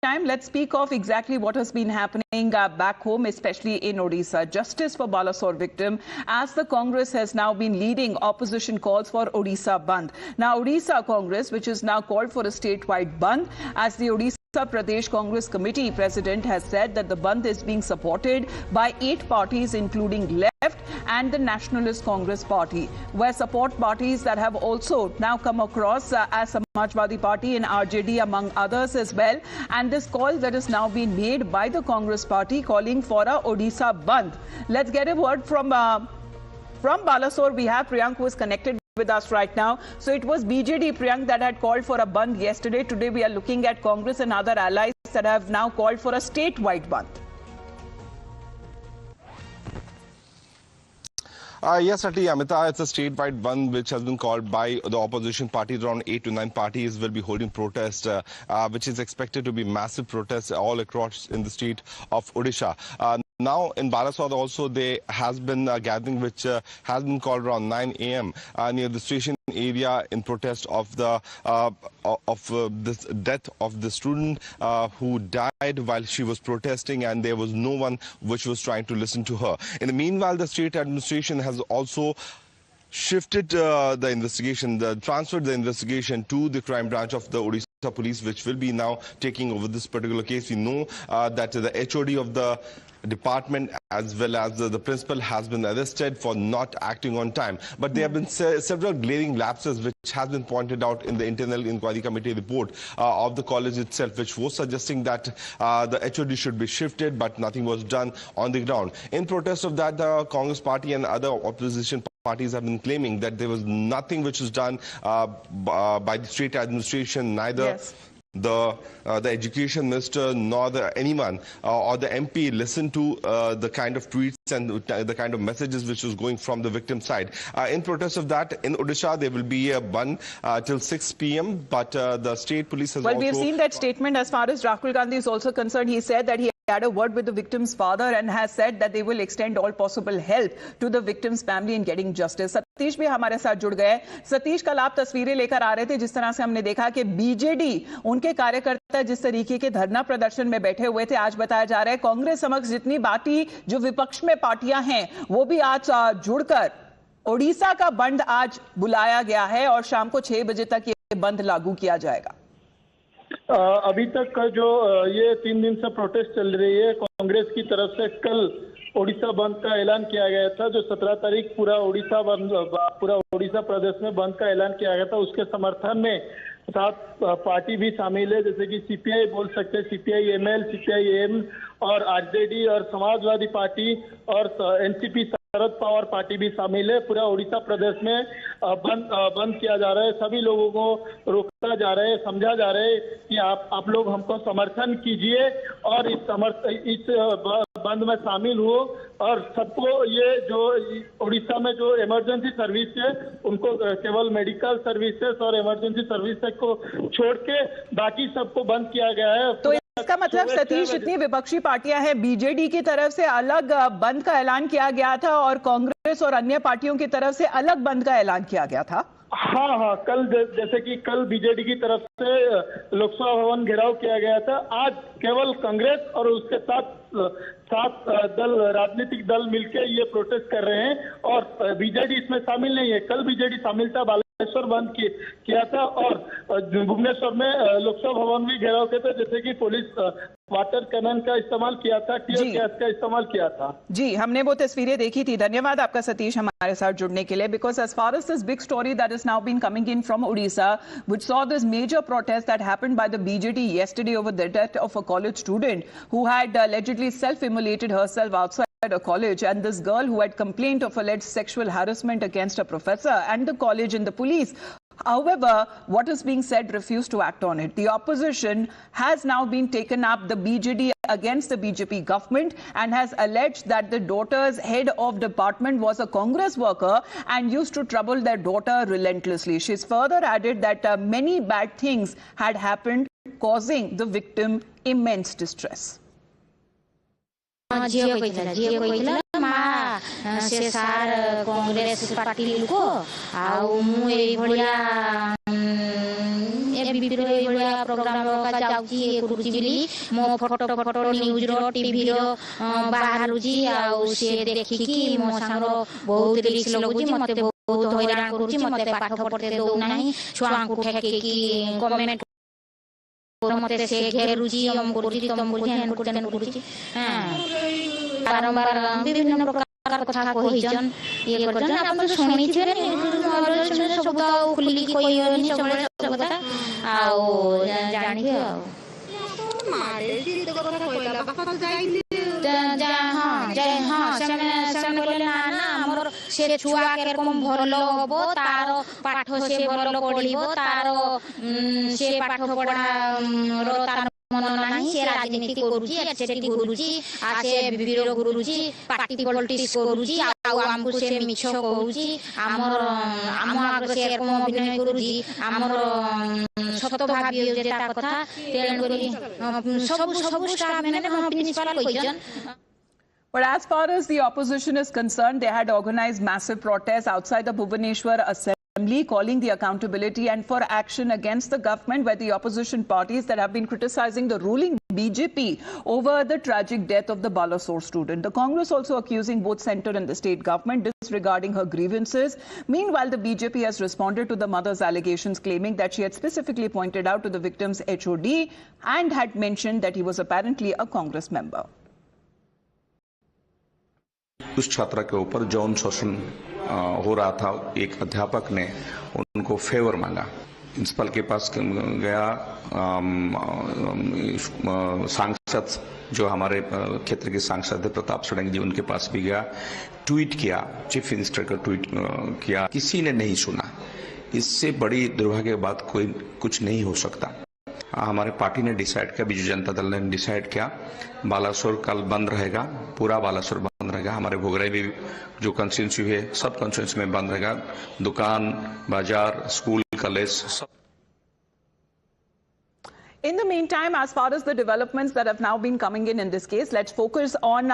time, let's speak of exactly what has been happening back home, especially in Odisha. Justice for Balasore victim, as the Congress has now been leading opposition calls for Odisha Bandh. Now, Odisha Congress, which is now called for a statewide Bandh, as the Odisha Pradesh Congress Committee President has said that the Bandh is being supported by 8 parties, including Left and the Nationalist Congress Party, where support parties that have also now come across as Samajwadi Party and RJD among others as well. And this call that is now being made by the Congress Party calling for a Odisha Bandh. Let's get a word from Balasore. We have Priyank, who is connected with us right now. So it was BJD, Priyank, that had called for a Bandh yesterday. Today we are looking at Congress and other allies that have now called for a statewide Bandh. Yes, certainly, Amita, it's a statewide Bandh which has been called by the opposition parties. Around 8 to 9 parties will be holding protests, which is expected to be massive protests all across in the state of Odisha. Now, in Balasore also, there has been a gathering which has been called around 9 a.m. Near the station area in protest of the this death of the student who died while she was protesting, and there was no one which was trying to listen to her. In the meanwhile, the state administration has also shifted the investigation, transferred the investigation to the crime branch of the Odisha police, which will be now taking over this particular case. We know that the HOD of the department as well as the principal has been arrested for not acting on time. But there have been several glaring lapses which has been pointed out in the internal inquiry committee report of the college itself, which was suggesting that the HOD should be shifted, but nothing was done on the ground. In protest of that, the Congress party and other opposition parties have been claiming that there was nothing which was done by the state administration, neither Yes. the education minister nor anyone or the MP listened to the kind of tweets and the kind of messages which was going from the victim side. In protest of that, in Odisha, there will be a Bandh till 6 p.m. But the state police has we have seen that statement. As far as Rahul Gandhi is also concerned, he said that he had a word with the victim's father and has said that they will extend all possible help to the victim's family in getting justice. Satish भी हमारे साथ जुड़ गए। सतीश, कल आप तस्वीरें लेकर आ रहे थे, जिस तरह से हमने देखा कि बीजेडी, उनके कार्यकर्ता जिस तरीके के धरना प्रदर्शन में बैठे हुए थे, आज बताया जा रहा है कांग्रेस समक्ष जितनी बाकी जो विपक्ष में पार्टियां हैं वो भी आज जुड़कर ओडिशा का बंद आज बुलाया गया है और शाम को 6 बजे तक ये बंद लागू किया जाएगा। अभी तक का जो ये 3 दिन से प्रोटेस्ट चल रही है, कांग्रेस की तरफ से कल ओडिशा बंद का ऐलान किया गया था। जो 17 तारीख पूरा ओडिशा प्रदेश में बंद का ऐलान किया गया था, उसके समर्थन में 7 पार्टी भी शामिल है, जैसे कि सीपीआई बोल सकते हैं, सीपीआई एमएल, सीपीआई एम और आरजेडी और समाजवादी पार्टी और एनसीपी शरद पवार पार्टी भी शामिल है। पूरा ओडिशा प्रदेश में बंद किया जा रहा है। सभी लोगों को रोका जा रहा है, समझा जा रहा है कि आप लोग हमको समर्थन कीजिए और इस बंद में शामिल हो और सबको ये जो ओडिशा में जो इमरजेंसी सर्विस है उनको केवल मेडिकल सर्विसेज और इमरजेंसी सर्विसेज को छोड़ के बाकी सबको बंद किया गया है। तो इसका मतलब सतीश, जितनी विपक्षी पार्टियां हैं, बीजेडी की तरफ से अलग बंद का ऐलान किया गया था और कांग्रेस और अन्य पार्टियों की तरफ से अलग बंद का ऐलान किया गया था। हाँ, कल जैसे कि कल बीजेडी की तरफ से लोकसभा भवन घेराव किया गया था। आज केवल कांग्रेस और उसके साथ 7 राजनीतिक दल मिलकर ये प्रोटेस्ट कर रहे हैं और बीजेडी इसमें शामिल नहीं है। कल बीजेडी शामिल था, बालेश्वर बंद किया था और भुवनेश्वर में लोकसभा भवन भी घेराव किया था, जैसे कि पुलिस वाटर कैनन का इस्तेमाल किया था, टीयर गैस का इस्तेमाल किया था। जी, हमने वो तस्वीरें देखी थी। धन्यवाद आपका सतीश हमारे साथ जुड़ने के लिए। Because as far as this big story that is now been coming in from Odisha, which saw this major protest that happened by the BJD yesterday over the death of a college student who had allegedly self-immolated herself outside a college, and this girl who had complained of alleged sexual harassment against a professor and the college and the police. However, what is being said refused to act on it. The opposition has now been taken up, the BJD against the BJP government, and has alleged that the daughter's head of department was a Congress worker and used to trouble their daughter relentlessly. She's further added that many bad things had happened, causing the victim immense distress. झियो कहितला मा से सार Congress party को आउ मु ए भलिया ABP रो ए बड़िया programme रो का जाउची ए कुरुची बिली मो फोटो न्यूज रो टीवी रो बाहरुची आ से देखि कि मो संगरो बहुत रिस्क लगुची मते बहुत हैरान करूची मते पाठ पढ़ते दउ नाही छुआ को ठेके की कमेंट मते से घेरुची हम करूची तुम बुझे हम करूची हां बारंबार विभिन्न प्रकार कथा कहिजन ये करजन अपन तो सुनी थे सब तो खुली कोई नहीं सब कथा आ जानी के मारे जी तो कथा कोइला बापा जाई समय बोले ना मोर से छुआ के कम भरल हबो तार पाठ से भरल पढ़िबो तार से पाठ पढ़ा रो तार मन नाही से राजनीति करूची एचटी गुरुजी आ से बिरो गुरुजी पार्टी पॉलिटिक्स करूची आ हमको से मिछो कहूची हमर हम आगे से कम अभिनय करूची हमर सत भाबियो जेता कथा तेन करी सब स्टाफ मैंने हम principal कहिजन. But as far as the opposition is concerned, they had organized massive protests outside the Bhubaneswar Assembly, calling the accountability and for action against the government, where the opposition parties that have been criticizing the ruling BJP over the tragic death of the Balasore student. The Congress also accusing both centre and the state government disregarding her grievances. Meanwhile, the BJP has responded to the mother's allegations, claiming that she had specifically pointed out to the victim's HOD and had mentioned that he was apparently a Congress member. उस छात्रा के ऊपर यौन शोषण हो रहा था. एक अध्यापक ने उनको फेवर मांगा, प्रिंसिपल के पास गया, सांसद जो हमारे क्षेत्र के सांसद है प्रताप षडंगी जी उनके पास भी गया, ट्वीट किया, चीफ मिनिस्टर का ट्वीट किया, किसी ने नहीं सुना. इससे बड़ी दुर्भाग्य की बात कोई कुछ नहीं हो सकता. हमारे पार्टी ने डिसाइड किया, बीजू जनता दल ने डिसाइड किया, बालासोर कल बंद रहेगा, पूरा बालासोर बंद रहेगा. हमारे भोगराई भी जो कंस्टिट्यूंसी है सब कंस्टिट्यूंसी में बंद रहेगा. दुकान, बाजार, स्कूल, कॉलेज सब. In the meantime, as far as the developments that have now been coming in this case, let's focus on